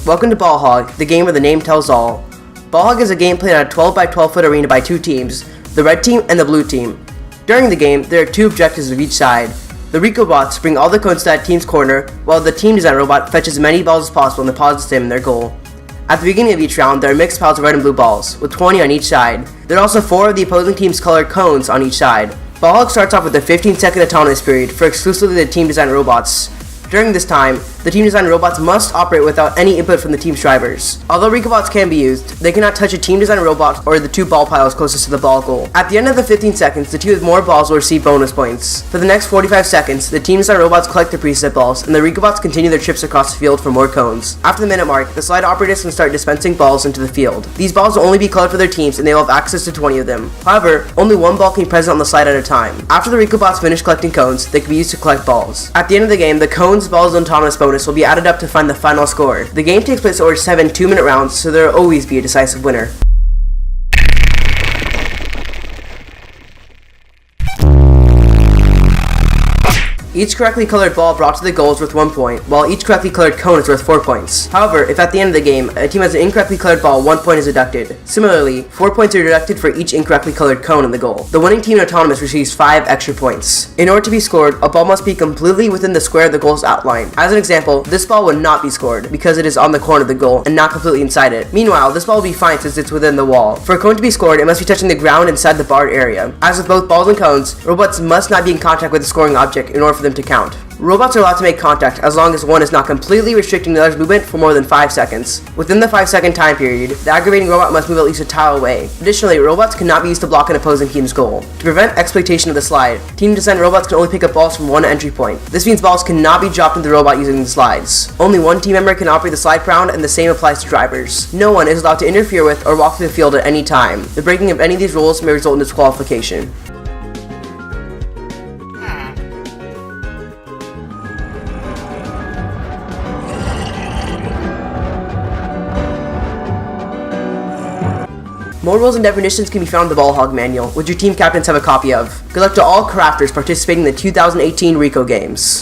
Welcome to Ball Hog, the game where the name tells all. Ball Hog is a game played on a 12 by 12 foot arena by two teams, the red team and the blue team. During the game, there are two objectives of each side. The Rico bots bring all the cones to that team's corner, while the team design robot fetches as many balls as possible and deposits them in their goal. At the beginning of each round, there are mixed piles of red and blue balls, with 20 on each side. There are also 4 of the opposing team's colored cones on each side. Ball Hog starts off with a 15-second autonomous period for exclusively the team design robots. During this time, the team design robots must operate without any input from the team's drivers. Although Ricobots can be used, they cannot touch a team design robot or the 2 ball piles closest to the ball goal. At the end of the 15 seconds, the team with more balls will receive bonus points. For the next 45 seconds, the team design robots collect their preset balls, and the Ricobots continue their trips across the field for more cones. After the minute mark, the slide operators can start dispensing balls into the field. These balls will only be colored for their teams, and they will have access to 20 of them. However, only 1 ball can be present on the slide at a time. After the Ricobots finish collecting cones, they can be used to collect balls. At the end of the game, the cones, balls, and autonomous bonus will be added up to find the final score. The game takes place over 7 2-minute rounds, so there will always be a decisive winner. Each correctly colored ball brought to the goal is worth 1 point, while each correctly colored cone is worth 4 points. However, if at the end of the game, a team has an incorrectly colored ball, 1 point is deducted. Similarly, 4 points are deducted for each incorrectly colored cone in the goal. The winning team in autonomous receives 5 extra points. In order to be scored, a ball must be completely within the square of the goal's outline. As an example, this ball would not be scored because it is on the corner of the goal and not completely inside it. Meanwhile, this ball will be fine since it's within the wall. For a cone to be scored, it must be touching the ground inside the barred area. As with both balls and cones, robots must not be in contact with the scoring object in order for them to count. Robots are allowed to make contact as long as one is not completely restricting the other's movement for more than 5 seconds. Within the 5-second time period, the aggravating robot must move at least a tile away. Additionally, robots cannot be used to block an opposing team's goal. To prevent exploitation of the slide, team design robots can only pick up balls from one entry point. This means balls cannot be dropped into the robot using the slides. Only one team member can operate the slide round, and the same applies to drivers. No one is allowed to interfere with or walk through the field at any time. The breaking of any of these rules may result in disqualification. More rules and definitions can be found in the Ball Hog manual, which your team captains have a copy of. Good luck to all crafters participating in the 2018 Rico Games.